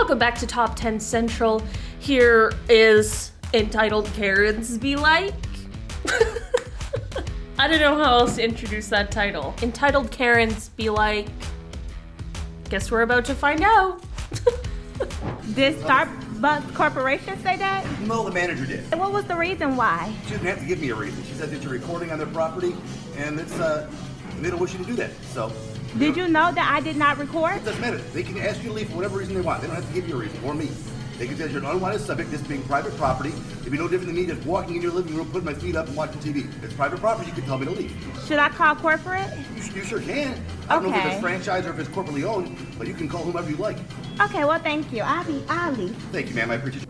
Welcome back to Top 10 Central. Here is entitled Karens Be Like. I don't know how else to introduce that title. Entitled Karens Be Like. Guess we're about to find out. Did Starbucks Corporation say that? No, the manager did. What was the reason why? She didn't have to give me a reason. She said that you're recording on their property, and it's they don't wish you to do that. So. Did you know that I did not record? It doesn't matter. They can ask you to leave for whatever reason they want. They don't have to give you a reason, or me. They can say you're an unwanted subject, this being private property. It'd be no different than me just walking in your living room, putting my feet up and watching TV. It's private property, you can tell me to leave. Should I call corporate? You sure can. I don't know if it's franchise or if it's corporately owned, but you can call whomever you like. Okay, well, thank you. I'll leave. Thank you, ma'am. I appreciate it.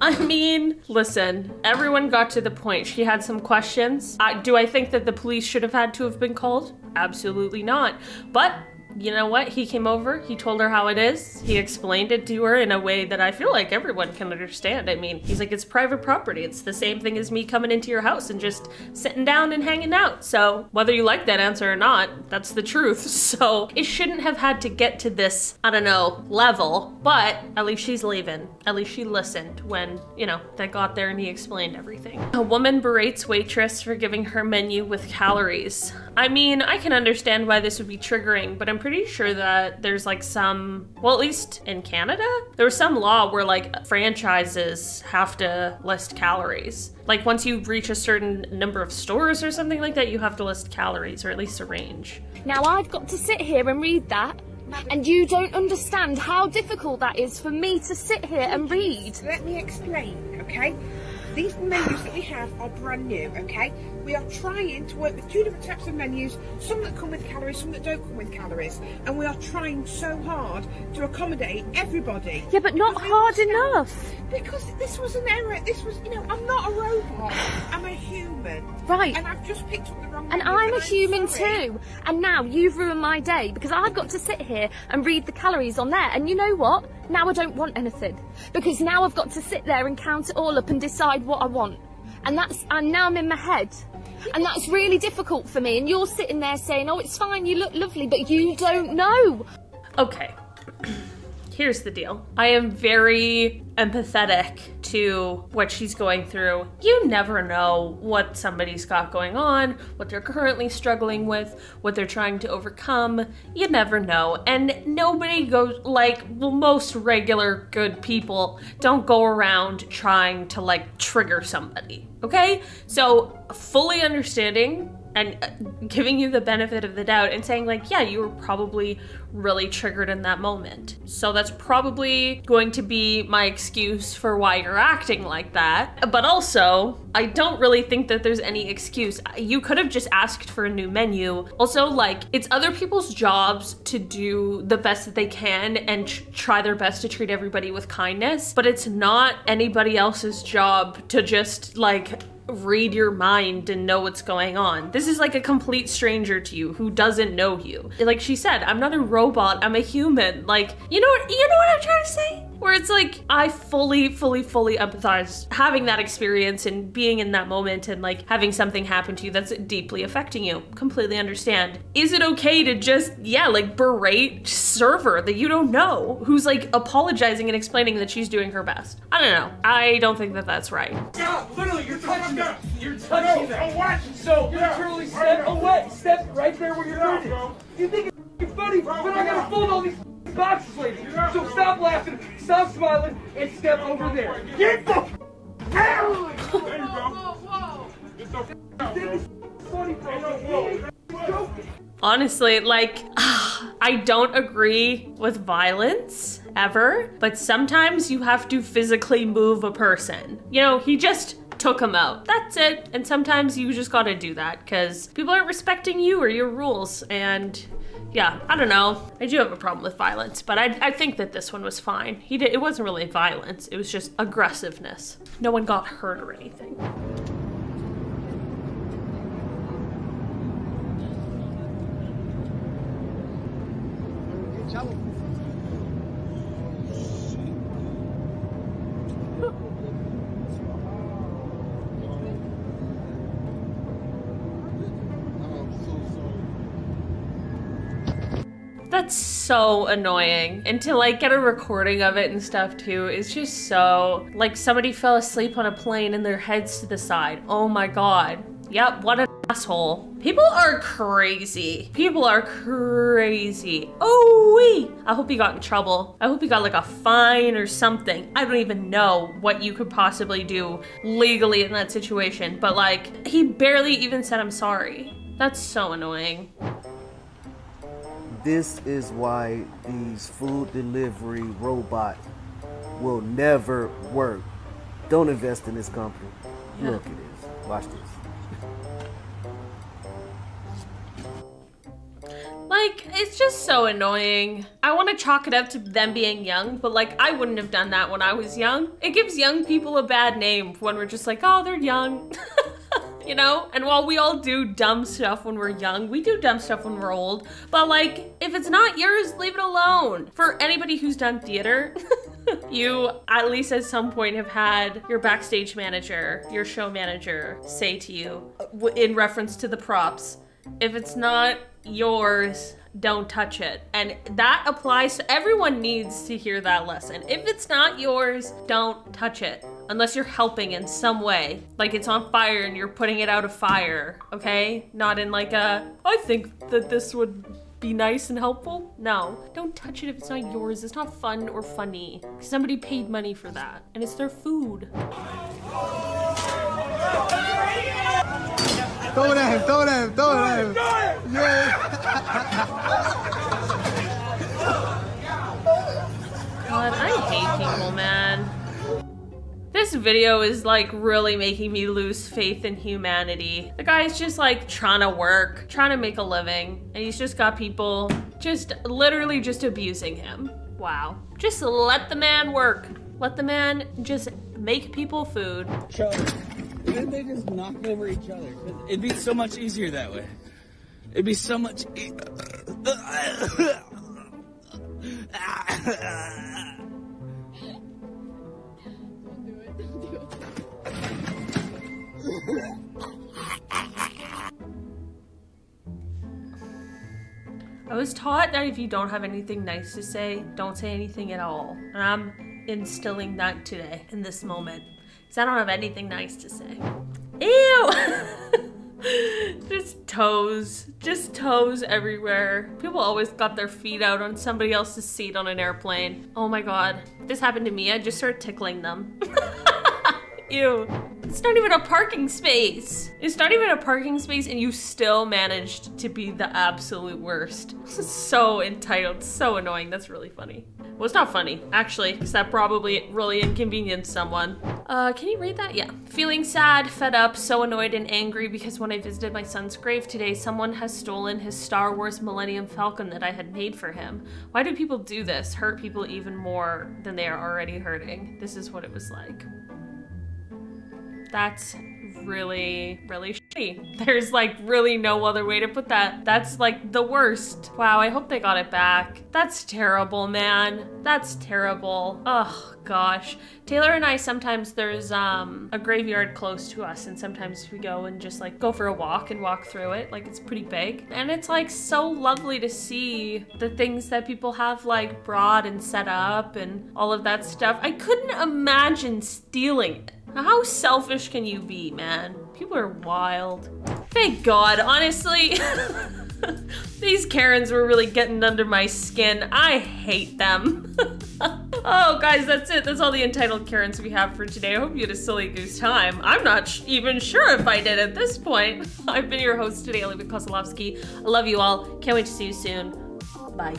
I mean, listen, everyone got to the point. She had some questions. Do I think that the police should have had to have been called? Absolutely not. But you know what? He came over, he told her how it is. He explained it to her in a way that I feel like everyone can understand. I mean, he's like, it's private property. It's the same thing as me coming into your house and just sitting down and hanging out. So whether you like that answer or not, that's the truth. So it shouldn't have had to get to this, I don't know, level, but at least she's leaving. At least she listened when, you know, they got there and he explained everything. A woman berates waitress for giving her menu with calories. I mean, I can understand why this would be triggering, but I'm pretty sure that there's like some, well, at least in Canada, there was some law where like franchises have to list calories. Like once you reach a certain number of stores or something like that, you have to list calories or at least a range. Now I've got to sit here and read that, and you don't understand how difficult that is for me to sit here and read. Let me explain, okay? These menus that we have are brand new, okay? We are trying to work with two different types of menus, some that come with calories, some that don't come with calories. And we are trying so hard to accommodate everybody. Yeah, but not hard enough. Because this was an error. This was, you know, I'm not a robot. I'm a human. Right. And I've just picked up the wrong And menu, I'm a and human sorry. too. And now you've ruined my day because I've got to sit here and read the calories on there. And you know what? Now I don't want anything. Because now I've got to sit there and count it all up and decide what I want. And now I'm in my head. And that's really difficult for me. And you're sitting there saying, oh, it's fine, you look lovely, but you don't know. Okay. Here's the deal. I am very empathetic to what she's going through. You never know what somebody's got going on, what they're currently struggling with, what they're trying to overcome. You never know. And nobody goes, like, well, most regular good people don't go around trying to like trigger somebody, okay? So fully understanding and giving you the benefit of the doubt and saying like, yeah, you were probably really triggered in that moment. So that's probably going to be my excuse for why you're acting like that. But also, I don't really think that there's any excuse. You could have just asked for a new menu. Also, like, it's other people's jobs to do the best that they can and try their best to treat everybody with kindness, but it's not anybody else's job to just like read your mind and know what's going on. This is like a complete stranger to you who doesn't know you. Like she said, I'm not a robot, I'm a human. Like, you know what I'm trying to say? Where it's like, I fully empathize having that experience and being in that moment and like having something happen to you that's deeply affecting you. Completely understand. Is it okay to just, yeah, like berate server that you don't know who's like apologizing and explaining that she's doing her best? I don't know. I don't think that that's right. No, literally, you're touching them. You're touching them. So literally step away. Step right there where you're doing it. You think it's funny, but I gotta fold all these boxes later. So stop laughing, stop smiling, and step over there. Get the out! There you go. Get the funny, bro. Honestly, like, I don't agree with violence ever, but sometimes you have to physically move a person. You know, he just took him out. That's it. And sometimes you just gotta do that because people aren't respecting you or your rules. And yeah, I don't know. I do have a problem with violence, but I think that this one was fine. It wasn't really violence. It was just aggressiveness. No one got hurt or anything. That's so annoying. And to like get a recording of it and stuff too is just so, like somebody fell asleep on a plane and their heads to the side. Oh my God. Yep, what an asshole. People are crazy. People are crazy. Oh wee. I hope he got in trouble. I hope he got like a fine or something. I don't even know what you could possibly do legally in that situation, but like he barely even said I'm sorry. That's so annoying. This is why these food delivery robots will never work. Don't invest in this company. Yeah. Look at this. Watch this. Like, it's just so annoying. I want to chalk it up to them being young, but like, I wouldn't have done that when I was young. It gives young people a bad name when we're just like, oh, they're young. You know? And while we all do dumb stuff when we're young, we do dumb stuff when we're old. But like, if it's not yours, leave it alone. For anybody who's done theater, you at least at some point have had your backstage manager, your show manager say to you, in reference to the props, if it's not yours, don't touch it. And that applies to everyone. Needs to hear that lesson. If it's not yours, don't touch it. Unless you're helping in some way. Like it's on fire and you're putting it out of fire, okay? Not in like a, I think that this would be nice and helpful. No, don't touch it if it's not yours. It's not fun or funny. Somebody paid money for that and it's their food. Throw it at him, throw it at him, throw it at him. Yeah. God, I hate people, man. This video is like really making me lose faith in humanity. The guy's just like trying to work, trying to make a living, and he's just got people just literally just abusing him. Wow. Just let the man work. Let the man just make people food. Couldn't they just knock over each other? It'd be so much easier that way. It'd be so much I was taught that if you don't have anything nice to say, don't say anything at all. And I'm instilling that today, in this moment. Because I don't have anything nice to say. Ew! Just toes everywhere. People always got their feet out on somebody else's seat on an airplane. Oh my God. If this happened to me, I'd just start tickling them. Ew. It's not even a parking space. It's not even a parking space and you still managed to be the absolute worst. So entitled, so annoying. That's really funny. Well, it's not funny, actually, because that probably really inconvenienced someone. Can you read that? Yeah. Feeling sad, fed up, so annoyed and angry because when I visited my son's grave today, someone has stolen his Star Wars Millennium Falcon that I had made for him. Why do people do this? Hurt people even more than they are already hurting. This is what it was like. That's really, really shitty. There's like really no other way to put that. That's like the worst. Wow, I hope they got it back. That's terrible, man. That's terrible. Oh gosh. Taylor and I, sometimes there's a graveyard close to us and sometimes we go and just like go for a walk and walk through it. Like it's pretty big. And it's like so lovely to see the things that people have like brought and set up and all of that stuff. I couldn't imagine stealing it. How selfish can you be, man? People are wild. Thank God, honestly. These Karens were really getting under my skin. I hate them. Oh, guys, that's it. That's all the entitled Karens we have for today. I hope you had a silly goose time. I'm not even sure if I did at this point. I've been your host today, Olivia Kozlowski. I love you all. Can't wait to see you soon. Bye.